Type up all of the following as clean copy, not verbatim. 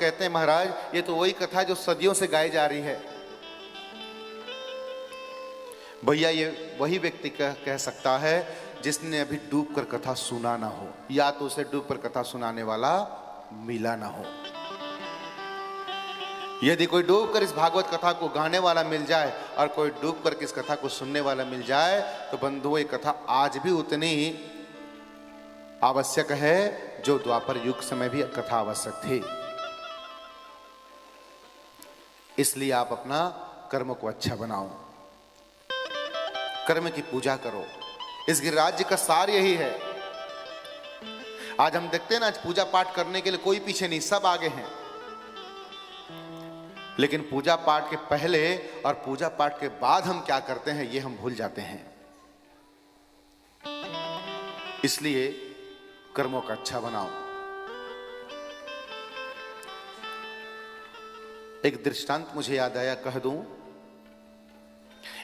कहते हैं महाराज ये तो वही कथा है जो सदियों से गाई जा रही है। भैया ये वही व्यक्ति कह सकता है जिसने अभी डूब कर कथा सुना ना हो, या तो उसे डूब कर कथा सुनाने वाला मिला ना हो। यदि कोई डूब कर इस भागवत कथा को गाने वाला मिल जाए और कोई डूब कर इस कथा को सुनने वाला मिल जाए तो बंधुओं ये कथा आज भी उतनी आवश्यक है जो द्वापर युग समय भी कथा आवश्यक थी। इसलिए आप अपना कर्म को अच्छा बनाओ, कर्म की पूजा करो। इस गिरिराज्य का सार यही है। आज हम देखते हैं ना, आज पूजा पाठ करने के लिए कोई पीछे नहीं, सब आगे हैं। लेकिन पूजा पाठ के पहले और पूजा पाठ के बाद हम क्या करते हैं ये हम भूल जाते हैं। इसलिए कर्मों का अच्छा बनाओ। एक दृष्टांत मुझे याद आया, कह दूं।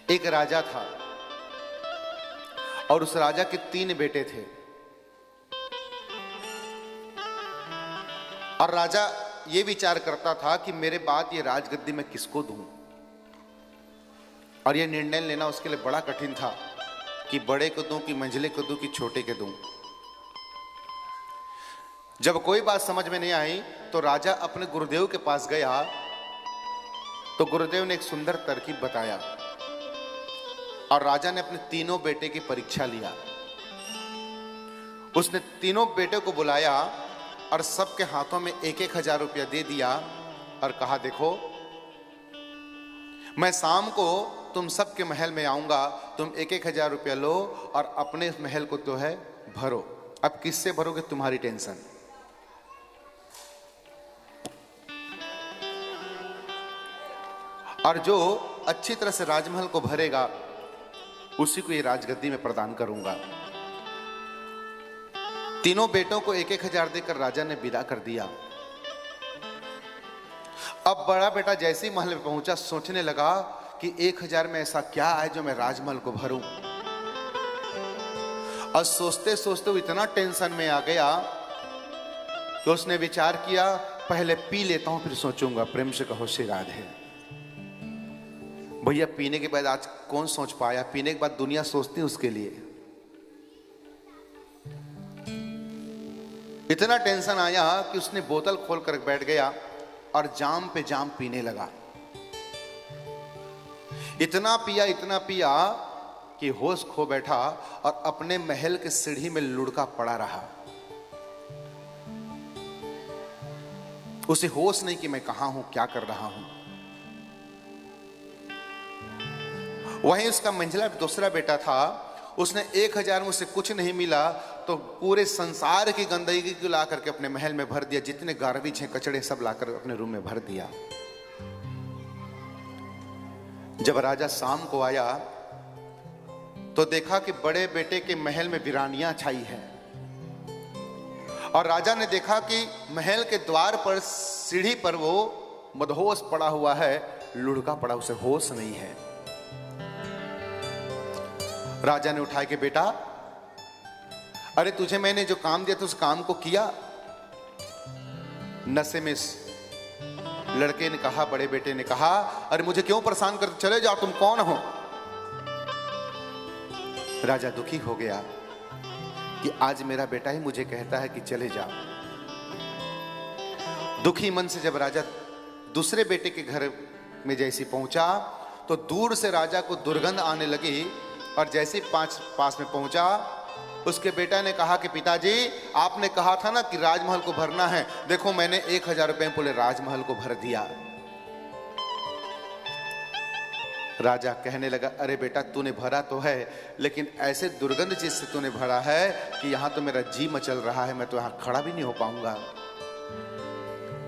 एक राजा था और उस राजा के 3 बेटे थे और राजा ये विचार करता था कि मेरे बाद ये राजगद्दी मैं किसको दूं। और ये निर्णय लेना उसके लिए बड़ा कठिन था कि बड़े को दूं कि मंझले को दूं कि छोटे को दूं। जब कोई बात समझ में नहीं आई तो राजा अपने गुरुदेव के पास गया तो गुरुदेव ने एक सुंदर तरकीब बताया और राजा ने अपने 3 बेटे की परीक्षा लिया। उसने 3 बेटे को बुलाया और सबके हाथों में 1,000 रुपया दे दिया और कहा, देखो मैं शाम को तुम सबके महल में आऊंगा, तुम 1,000 रुपया लो और अपने महल को तो है भरो। अब किससे भरोगे, तुम्हारी टेंशन। और जो अच्छी तरह से राजमहल को भरेगा उसी को ये राजगद्दी में प्रदान करूंगा। 3 बेटों को 1,000 देकर राजा ने विदा कर दिया। अब बड़ा बेटा जैसे ही महल में पहुंचा सोचने लगा कि 1,000 में ऐसा क्या है जो मैं राजमहल को भरूं। और सोचते सोचते वो इतना टेंशन में आ गया कि उसने विचार किया, पहले पी लेता हूं फिर सोचूंगा। प्रेम से कहो श्री राधे। भैया पीने के बाद आज कौन सोच पाया, पीने के बाद दुनिया सोचती है उसके लिए। इतना टेंशन आया कि उसने बोतल खोल कर बैठ गया और जाम पे जाम पीने लगा। इतना पिया कि होश खो बैठा और अपने महल के सीढ़ी में लुढ़का पड़ा रहा। उसे होश नहीं कि मैं कहां हूं, क्या कर रहा हूं। वहीं उसका मंझला दूसरा बेटा था, उसने 1,000 में उसे कुछ नहीं मिला तो पूरे संसार की गंदगी को ला करके अपने महल में भर दिया। जितने गार्बेज हैं, कचड़े सब लाकर अपने रूम में भर दिया। जब राजा शाम को आया तो देखा कि बड़े बेटे के महल में वीरानियां छाई है और राजा ने देखा कि महल के द्वार पर सीढ़ी पर वो मदहोश पड़ा हुआ है, लुढ़का पड़ा, उसे होश नहीं है। राजा ने उठाया कि बेटा, अरे तुझे मैंने जो काम दिया था उस काम को किया। नशे में लड़के ने कहा, बड़े बेटे ने कहा, अरे मुझे क्यों परेशान कर, चले जाओ, तुम कौन हो। राजा दुखी हो गया कि आज मेरा बेटा ही मुझे कहता है कि चले जाओ। दुखी मन से जब राजा दूसरे बेटे के घर में जैसे पहुंचा तो दूर से राजा को दुर्गंध आने लगी और जैसे ही पास में पहुंचा उसके बेटा ने कहा कि पिताजी आपने कहा था ना कि राजमहल को भरना है, देखो मैंने 1,000 रुपए में पूरे राजमहल को भर दिया। राजा कहने लगा, अरे बेटा तूने भरा तो है लेकिन ऐसे दुर्गंध चीज से तूने भरा है कि यहां तो मेरा जी मचल रहा है, मैं तो यहां खड़ा भी नहीं हो पाऊंगा।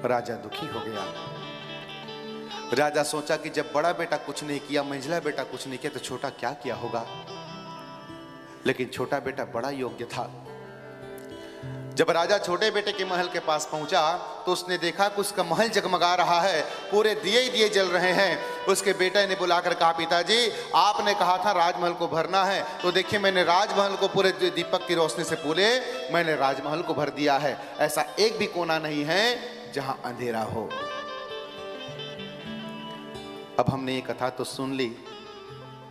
राजा दुखी हो गया। राजा सोचा कि जब बड़ा बेटा कुछ नहीं किया, मंझला बेटा कुछ नहीं किया, तो छोटा क्या किया होगा। लेकिन छोटा बेटा बड़ा योग्य था। जब राजा छोटे बेटे के महल के पास पहुंचा तो उसने देखा कि उसका महल जगमगा रहा है, पूरे दिए ही दिए जल रहे हैं। उसके बेटे ने बुलाकर कहा, पिताजी आपने कहा था राजमहल को भरना है, तो देखिए मैंने राजमहल को पूरे दीपक की रोशनी से पूरे मैंने राजमहल को भर दिया है। ऐसा एक भी कोना नहीं है जहां अंधेरा हो। अब हमने ये कथा तो सुन ली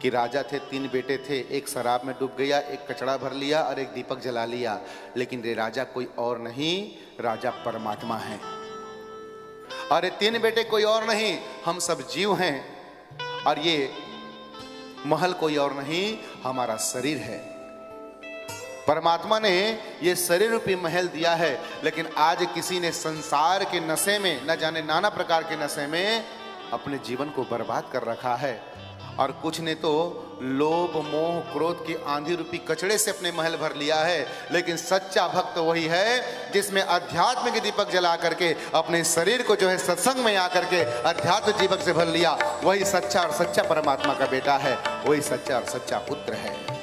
कि राजा थे, 3 बेटे थे, एक शराब में डूब गया, एक कचड़ा भर लिया और एक दीपक जला लिया। लेकिन ये राजा कोई और नहीं, राजा परमात्मा है। और ये 3 बेटे कोई और नहीं, हम सब जीव हैं। और ये महल कोई और नहीं, हमारा शरीर है। परमात्मा ने ये शरीर रूपी महल दिया है, लेकिन आज किसी ने संसार के नशे में, न जाने नाना प्रकार के नशे में अपने जीवन को बर्बाद कर रखा है। और कुछ ने तो लोभ मोह क्रोध की आंधी रूपी कचड़े से अपने महल भर लिया है। लेकिन सच्चा भक्त वही है जिसमें अध्यात्म के दीपक जला करके अपने शरीर को जो है सत्संग में आकर के अध्यात्म दीपक से भर लिया। वही सच्चा और सच्चा परमात्मा का बेटा है, वही सच्चा और सच्चा पुत्र है।